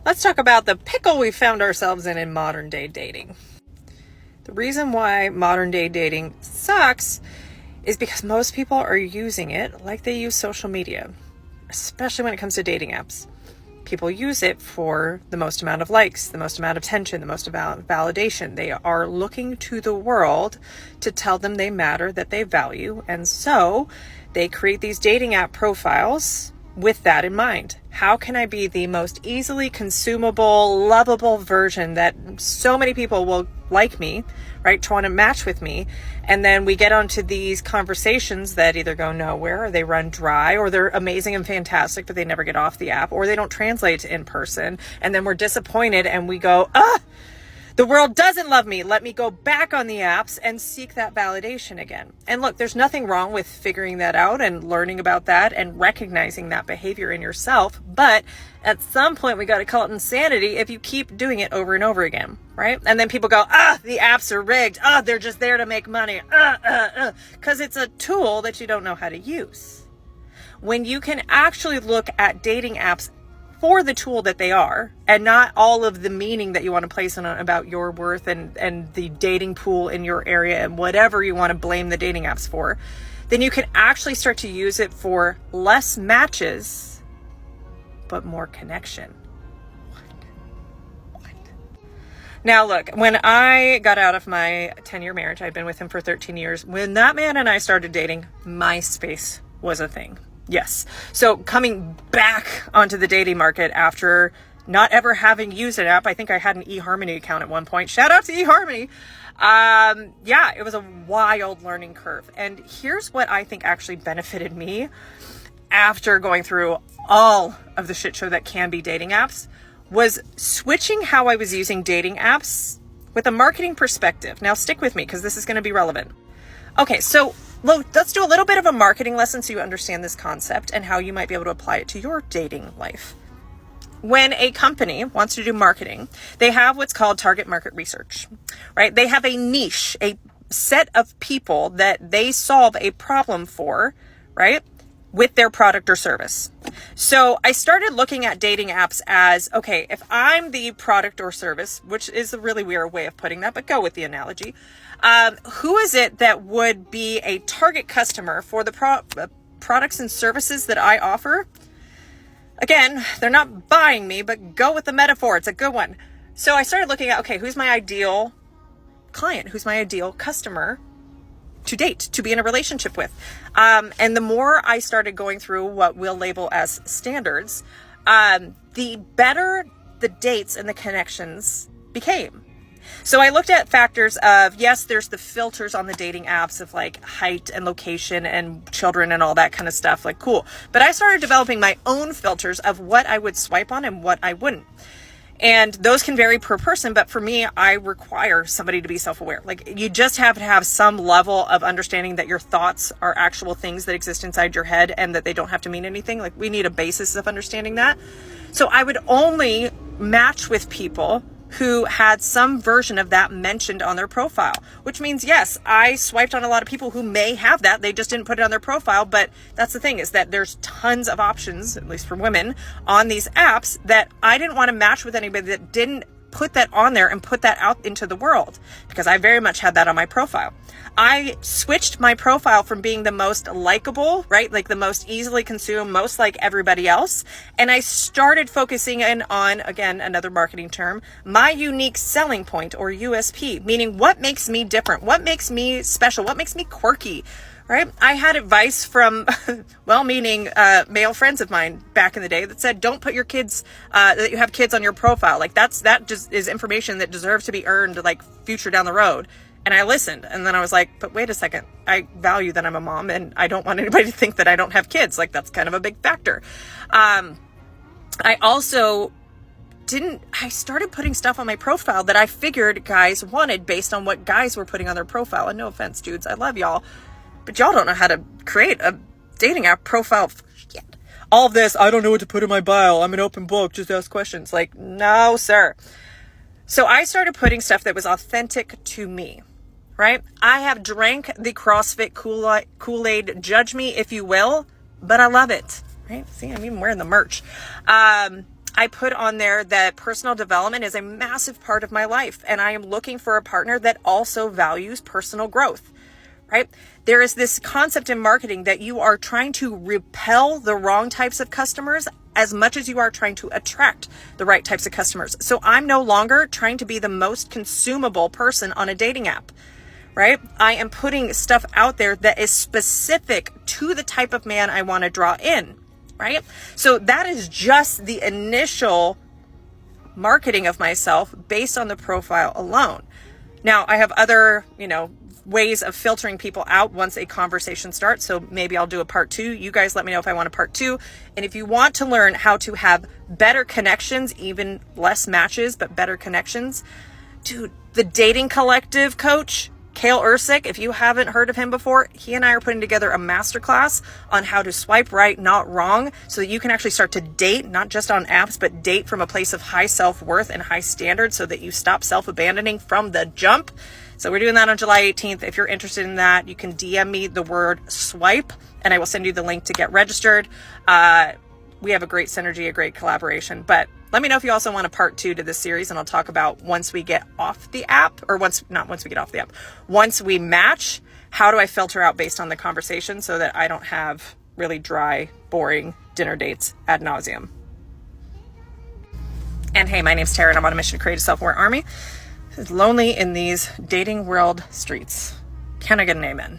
Let's talk about the pickle we found ourselves in modern day dating. The reason why modern day dating sucks is because most people are using it like they use social media, especially when it comes to dating apps. People use it for the most amount of likes, the most amount of attention, the most amount of validation. They are looking to the world to tell them they matter, that they value. And so they create these dating app profiles with that in mind. How can I be the most easily consumable, lovable version that so many people will like me, right? To want to match with me. And then we get onto these conversations that either go nowhere, or they run dry, or they're amazing and fantastic, but they never get off the app, or they don't translate to in person. And then we're disappointed and we go, the world doesn't love me. Let me go back on the apps and seek that validation again. And look, there's nothing wrong with figuring that out and learning about that and recognizing that behavior in yourself. But at some point, we got to call it insanity if you keep doing it over and over again, right? And then people go, the apps are rigged. They're just there to make money. Because it's a tool that you don't know how to use. When you can actually look at dating apps for the tool that they are, and not all of the meaning that you want to place on about your worth and the dating pool in your area and whatever you want to blame the dating apps for, then you can actually start to use it for less matches, but more connection. What? Now look, when I got out of my 10-year marriage, I'd been with him for 13 years. When that man and I started dating, MySpace was a thing. Yes. So coming back onto the dating market after not ever having used an app, I think I had an eHarmony account at one point. Shout out to eHarmony. It was a wild learning curve. And here's what I think actually benefited me after going through all of the shit show that can be dating apps, was switching how I was using dating apps with a marketing perspective. Now stick with me because this is going to be relevant. Okay, so let's do a little bit of a marketing lesson so you understand this concept and how you might be able to apply it to your dating life. When a company wants to do marketing, they have what's called target market research, right? They have a niche, a set of people that they solve a problem for, right? With their product or service. So I started looking at dating apps as, okay, if I'm the product or service, which is a really weird way of putting that, but go with the analogy. Who is it that would be a target customer for the products and services that I offer? Again, they're not buying me, but go with the metaphor. It's a good one. So I started looking at, okay, who's my ideal client? Who's my ideal customer to date, to be in a relationship with? And the more I started going through what we'll label as standards, the better the dates and the connections became. So I looked at factors of, yes, there's the filters on the dating apps of like height and location and children and all that kind of stuff, like cool. But I started developing my own filters of what I would swipe on and what I wouldn't. And those can vary per person, but for me, I require somebody to be self-aware. Like you just have to have some level of understanding that your thoughts are actual things that exist inside your head and that they don't have to mean anything. Like we need a basis of understanding that. So I would only match with people who had some version of that mentioned on their profile, which means, yes, I swiped on a lot of people who may have that. They just didn't put it on their profile. But that's the thing, is that there's tons of options, at least for women, on these apps that I didn't want to match with anybody that didn't put that on there and put that out into the world, because I very much had that on my profile. I switched my profile from being the most likable, right? Like the most easily consumed, most like everybody else. And I started focusing in on, again, another marketing term, my unique selling point, or USP, meaning what makes me different? What makes me special? What makes me quirky? Right? I had advice from well-meaning male friends of mine back in the day that said, don't put your kids, that you have kids on your profile. Like that just is information that deserves to be earned like future down the road. And I listened, and then I was like, but wait a second, I value that I'm a mom and I don't want anybody to think that I don't have kids. Like that's kind of a big factor. I also I started putting stuff on my profile that I figured guys wanted based on what guys were putting on their profile. And no offense, dudes, I love y'all, but y'all don't know how to create a dating app profile. Shit. All of this, I don't know what to put in my bio. I'm an open book. Just ask questions. Like, no, sir. So I started putting stuff that was authentic to me, right? I have drank the CrossFit Kool-Aid, judge me if you will, but I love it, right? See, I'm even wearing the merch. I put on there that personal development is a massive part of my life, and I am looking for a partner that also values personal growth, right? There is this concept in marketing that you are trying to repel the wrong types of customers as much as you are trying to attract the right types of customers. So I'm no longer trying to be the most consumable person on a dating app, right? I am putting stuff out there that is specific to the type of man I want to draw in, right? So that is just the initial marketing of myself based on the profile alone. Now, I have other, ways of filtering people out once a conversation starts. So maybe I'll do a part 2. You guys let me know if I want a part 2. And if you want to learn how to have better connections, even less matches, but better connections, dude, the Dating Collective coach, Kayle, if you haven't heard of him before, he and I are putting together a masterclass on how to swipe right, not wrong, so that you can actually start to date, not just on apps, but date from a place of high self-worth and high standards so that you stop self-abandoning from the jump. So we're doing that on July 18th. If you're interested in that, you can DM me the word swipe, and I will send you the link to get registered. We have a great synergy, a great collaboration. But let me know if you also want a part 2 to this series, and I'll talk about once we get off the app, or once we match, how do I filter out based on the conversation so that I don't have really dry, boring dinner dates ad nauseum. And hey, my name's Tara, and I'm on a mission to create a self-aware army. It's lonely in these dating world streets. Can I get an amen?